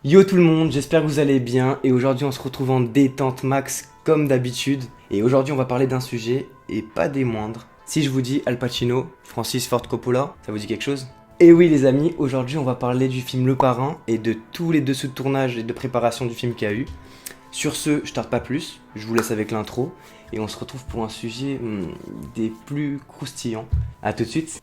Yo tout le monde, j'espère que vous allez bien et aujourd'hui on se retrouve en détente max comme d'habitude et aujourd'hui on va parler d'un sujet et pas des moindres. Si je vous dis Al Pacino, Francis Ford Coppola, ça vous dit quelque chose? Et oui les amis, aujourd'hui on va parler du film Le Parrain et de tous les dessous de tournage et de préparation du film qu'il y a eu. Sur ce, je tarde pas plus, je vous laisse avec l'intro et on se retrouve pour un sujet des plus croustillants. A tout de suite.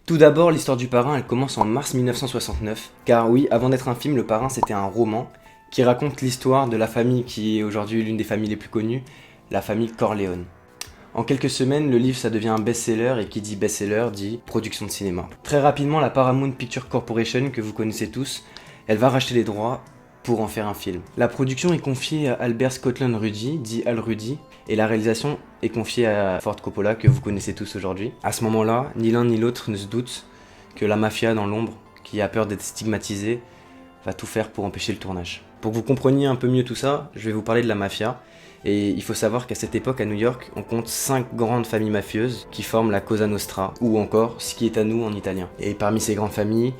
Tout d'abord, l'histoire du Parrain, elle commence en mars 1969. Car oui, avant d'être un film, Le Parrain, c'était un roman qui raconte l'histoire de la famille qui est aujourd'hui l'une des familles les plus connues, la famille Corleone. En quelques semaines, le livre ça devient un best-seller et qui dit best-seller dit production de cinéma. Très rapidement, la Paramount Picture Corporation, que vous connaissez tous, elle va racheter les droits pour en faire un film. La production est confiée à Albert Scotland Rudy, dit Al Rudy, et la réalisation est confiée à Ford Coppola, que vous connaissez tous aujourd'hui. À ce moment-là, ni l'un ni l'autre ne se doute que la mafia dans l'ombre, qui a peur d'être stigmatisée, va tout faire pour empêcher le tournage. Pour que vous compreniez un peu mieux tout ça, je vais vous parler de la mafia. Et il faut savoir qu'à cette époque, à New York, on compte 5 grandes familles mafieuses qui forment la Cosa Nostra, ou encore Ce qui est à nous en italien. Et parmi ces grandes familles,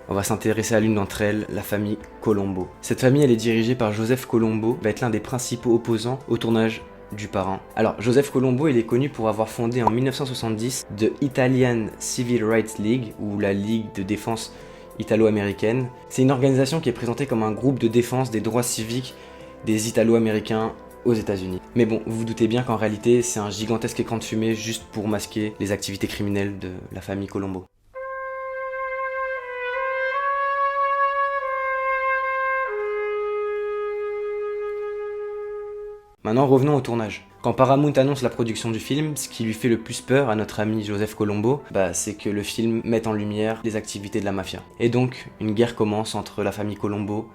on va s'intéresser à l'une d'entre elles, la famille Colombo. Cette famille, elle est dirigée par Joseph Colombo, va être l'un des principaux opposants au tournage du Parrain. Alors, Joseph Colombo, il est connu pour avoir fondé en 1970 The Italian Civil Rights League, ou la Ligue de défense italo-américaine. C'est une organisation qui est présentée comme un groupe de défense des droits civiques des Italo-américains aux États-Unis. Mais bon, vous vous doutez bien qu'en réalité, c'est un gigantesque écran de fumée juste pour masquer les activités criminelles de la famille Colombo. Maintenant, revenons au tournage. Quand Paramount annonce la production du film, ce qui lui fait le plus peur à notre ami Joseph Colombo, c'est que le film mette en lumière les activités de la mafia. Et donc, une guerre commence entre la famille Colombo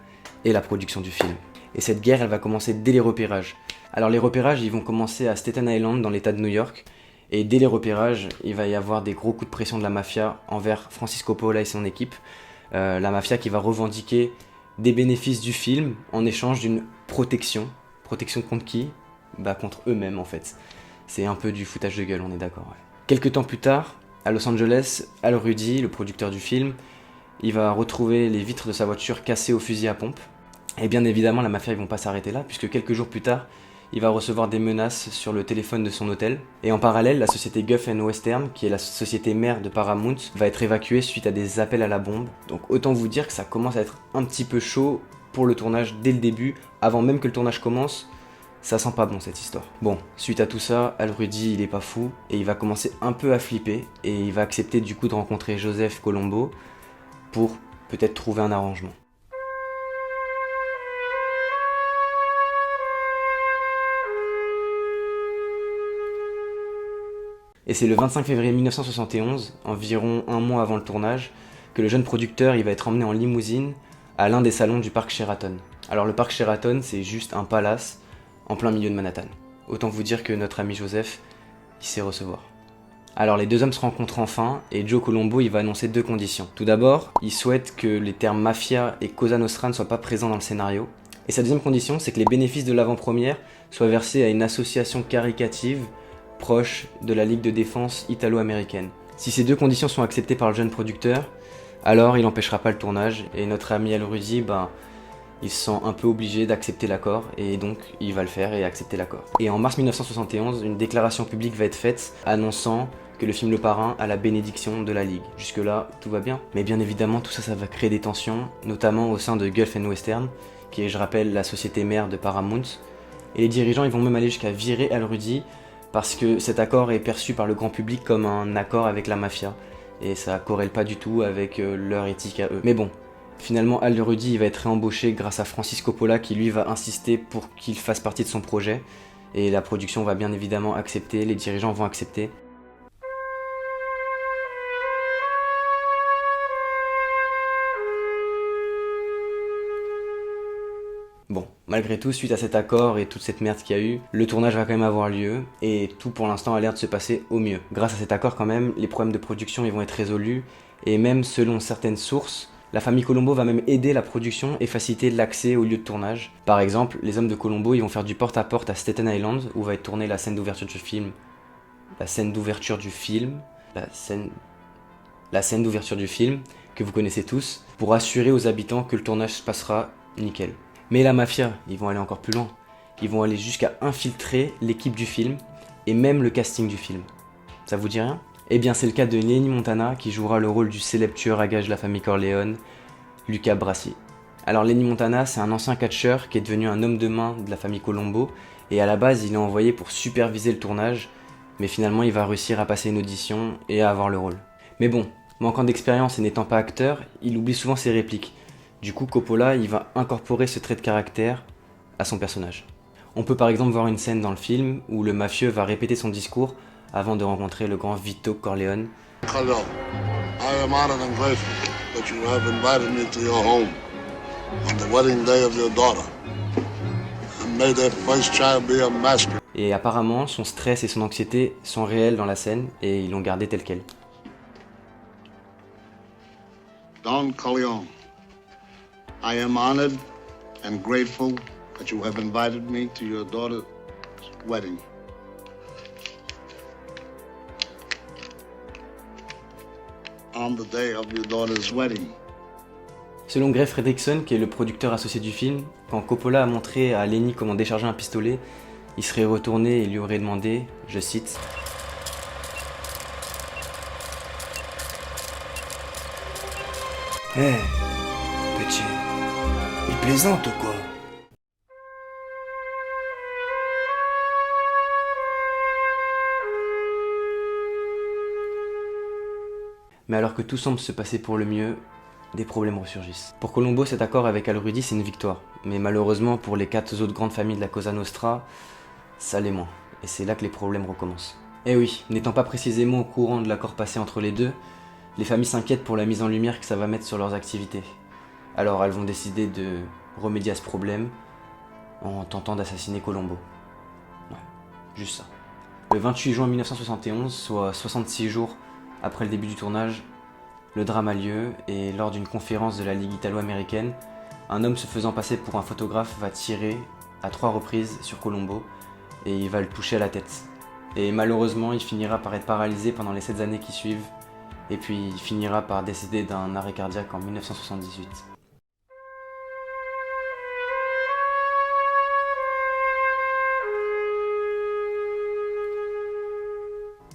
et la production du film. Et cette guerre, elle va commencer dès les repérages. Alors les repérages, ils vont commencer à Staten Island, dans l'état de New York, et dès les repérages, il va y avoir des gros coups de pression de la mafia envers Francis Coppola et son équipe. La mafia qui va revendiquer des bénéfices du film en échange d'une protection. Protection contre qui? Contre eux-mêmes en fait. C'est un peu du foutage de gueule, on est d'accord. Ouais. Quelques temps plus tard, à Los Angeles, Al Rudy, le producteur du film, il va retrouver les vitres de sa voiture cassées au fusil à pompe. Et bien évidemment, la mafia, ils vont pas s'arrêter là, puisque quelques jours plus tard, il va recevoir des menaces sur le téléphone de son hôtel. Et en parallèle, la société Guff Western, qui est la société mère de Paramount, va être évacuée suite à des appels à la bombe. Donc autant vous dire que ça commence à être un petit peu chaud pour le tournage dès le début, avant même que le tournage commence. Ça sent pas bon cette histoire. Bon, suite à tout ça, Al Rudy il est pas fou et il va commencer un peu à flipper et il va accepter du coup de rencontrer Joseph Colombo pour peut-être trouver un arrangement. Et c'est le 25 février 1971, environ un mois avant le tournage, que le jeune producteur il va être emmené en limousine à l'un des salons du parc Sheraton. Alors le parc Sheraton, c'est juste un palace en plein milieu de Manhattan. Autant vous dire que notre ami Joseph, il sait recevoir. Alors les deux hommes se rencontrent enfin et Joe Colombo il va annoncer deux conditions. Tout d'abord, il souhaite que les termes mafia et Cosa Nostra ne soient pas présents dans le scénario. Et sa deuxième condition, c'est que les bénéfices de l'avant-première soient versés à une association caricative proche de la Ligue de défense italo-américaine. Si ces deux conditions sont acceptées par le jeune producteur, alors il n'empêchera pas le tournage et notre ami Al Rudy, il se sent un peu obligé d'accepter l'accord et donc il va le faire et accepter l'accord. Et en mars 1971, une déclaration publique va être faite annonçant que le film Le Parrain a la bénédiction de la Ligue. Jusque-là, tout va bien. Mais bien évidemment, tout ça, ça va créer des tensions, notamment au sein de Gulf Western, qui est, je rappelle, la société mère de Paramount. Et les dirigeants, ils vont même aller jusqu'à virer Al Rudy parce que cet accord est perçu par le grand public comme un accord avec la mafia. Et ça corrèle pas du tout avec leur éthique à eux. Mais bon, finalement, Al Rudy il va être réembauché grâce à Francis Coppola qui lui va insister pour qu'il fasse partie de son projet. Et la production va bien évidemment accepter, les dirigeants vont accepter. Bon, malgré tout, suite à cet accord et toute cette merde qu'il y a eu, le tournage va quand même avoir lieu, et tout pour l'instant a l'air de se passer au mieux. Grâce à cet accord quand même, les problèmes de production ils vont être résolus, et même selon certaines sources, la famille Colombo va même aider la production et faciliter l'accès au lieu de tournage. Par exemple, les hommes de Colombo ils vont faire du porte-à-porte à Staten Island, où va être tournée la scène d'ouverture du film. La scène d'ouverture du film. La scène d'ouverture du film, que vous connaissez tous, pour assurer aux habitants que le tournage se passera nickel. Mais la mafia, ils vont aller encore plus loin. Ils vont aller jusqu'à infiltrer l'équipe du film, et même le casting du film. Ça vous dit rien ? Eh bien c'est le cas de Lenny Montana, qui jouera le rôle du célèbre tueur à gages de la famille Corleone, Luca Brasi. Alors Lenny Montana, c'est un ancien catcheur qui est devenu un homme de main de la famille Colombo, et à la base il est envoyé pour superviser le tournage, mais finalement il va réussir à passer une audition et à avoir le rôle. Mais bon, manquant d'expérience et n'étant pas acteur, il oublie souvent ses répliques. Du coup, Coppola, il va incorporer ce trait de caractère à son personnage. On peut par exemple voir une scène dans le film où le mafieux va répéter son discours avant de rencontrer le grand Vito Corleone. Hello, I am honored and grateful that you have invited me to your home on the wedding day of your daughter. And may their first child be a master. Et apparemment, son stress et son anxiété sont réels dans la scène et ils l'ont gardé tel quel. Don Corleone, I am honored and grateful that you have invited me to your daughter's wedding. On the day of your daughter's wedding. Selon Greg Fredrickson, qui est le producteur associé du film, quand Coppola a montré à Lenny comment décharger un pistolet, il serait retourné et lui aurait demandé, je cite, « Hé, petit, il plaisante ou quoi ?» Mais alors que tout semble se passer pour le mieux, des problèmes ressurgissent. Pour Colombo, cet accord avec Al Rudy, c'est une victoire. Mais malheureusement, pour les 4 autres grandes familles de la Cosa Nostra, ça l'est moins. Et c'est là que les problèmes recommencent. Eh oui, n'étant pas précisément au courant de l'accord passé entre les deux, les familles s'inquiètent pour la mise en lumière que ça va mettre sur leurs activités. Alors elles vont décider de remédier à ce problème en tentant d'assassiner Colombo. Ouais, juste ça. Le 28 juin 1971, soit 66 jours après le début du tournage, le drame a lieu et lors d'une conférence de la Ligue italo-américaine, un homme se faisant passer pour un photographe va tirer à 3 reprises sur Colombo et il va le toucher à la tête. Et malheureusement, il finira par être paralysé pendant les 7 années qui suivent et puis il finira par décéder d'un arrêt cardiaque en 1978.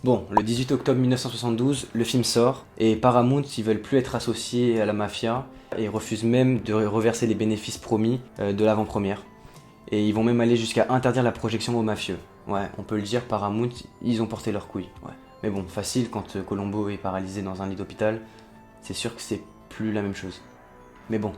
Bon, le 18 octobre 1972, le film sort, et Paramount, ils veulent plus être associés à la mafia, et refusent même de reverser les bénéfices promis de l'avant-première. Et ils vont même aller jusqu'à interdire la projection aux mafieux. Ouais, on peut le dire, Paramount, ils ont porté leurs couilles. Ouais. Mais bon, facile, quand Colombo est paralysé dans un lit d'hôpital, c'est sûr que c'est plus la même chose. Mais bon,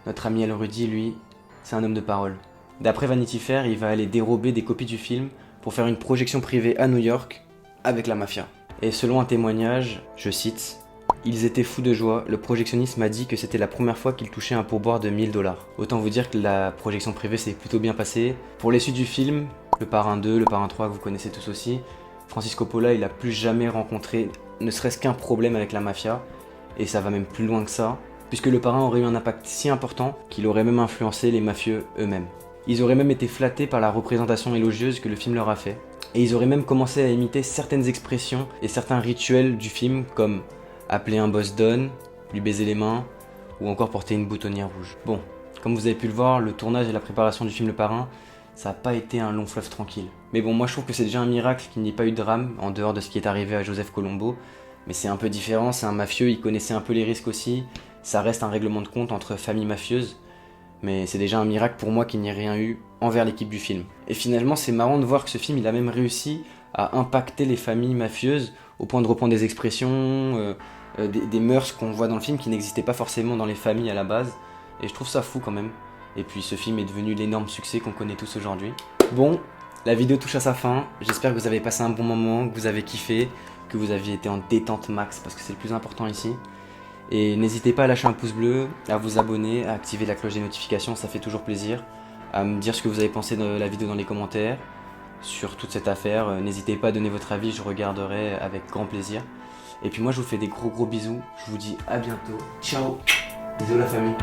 notre ami Al Rudy, lui, c'est un homme de parole. D'après Vanity Fair, il va aller dérober des copies du film pour faire une projection privée à New York, avec la mafia. Et selon un témoignage, je cite, « Ils étaient fous de joie, le projectionniste m'a dit que c'était la première fois qu'il touchait un pourboire de 1000 $. Autant vous dire que la projection privée s'est plutôt bien passée. Pour les suites du film, le Parrain 2, le Parrain 3 que vous connaissez tous aussi, Francis Coppola il a plus jamais rencontré ne serait-ce qu'un problème avec la mafia, et ça va même plus loin que ça, puisque le Parrain aurait eu un impact si important qu'il aurait même influencé les mafieux eux-mêmes. Ils auraient même été flattés par la représentation élogieuse que le film leur a fait. Et ils auraient même commencé à imiter certaines expressions et certains rituels du film, comme appeler un boss Don, lui baiser les mains, ou encore porter une boutonnière rouge. Bon, comme vous avez pu le voir, le tournage et la préparation du film Le Parrain, ça n'a pas été un long fleuve tranquille. Mais bon, moi je trouve que c'est déjà un miracle qu'il n'y ait pas eu de drame, en dehors de ce qui est arrivé à Joseph Colombo. Mais c'est un peu différent, c'est un mafieux, il connaissait un peu les risques aussi, ça reste un règlement de compte entre familles mafieuses. Mais c'est déjà un miracle pour moi qu'il n'y ait rien eu envers l'équipe du film. Et finalement, c'est marrant de voir que ce film, il a même réussi à impacter les familles mafieuses au point de reprendre des expressions, des mœurs qu'on voit dans le film qui n'existaient pas forcément dans les familles à la base. Et je trouve ça fou quand même. Et puis ce film est devenu l'énorme succès qu'on connaît tous aujourd'hui. Bon, la vidéo touche à sa fin. J'espère que vous avez passé un bon moment, que vous avez kiffé, que vous aviez été en détente max parce que c'est le plus important ici. Et n'hésitez pas à lâcher un pouce bleu, à vous abonner, à activer la cloche des notifications, ça fait toujours plaisir. à me dire ce que vous avez pensé de la vidéo dans les commentaires, sur toute cette affaire. N'hésitez pas à donner votre avis, je regarderai avec grand plaisir. Et puis moi je vous fais des gros bisous, je vous dis à bientôt. Ciao. Bisous la famille.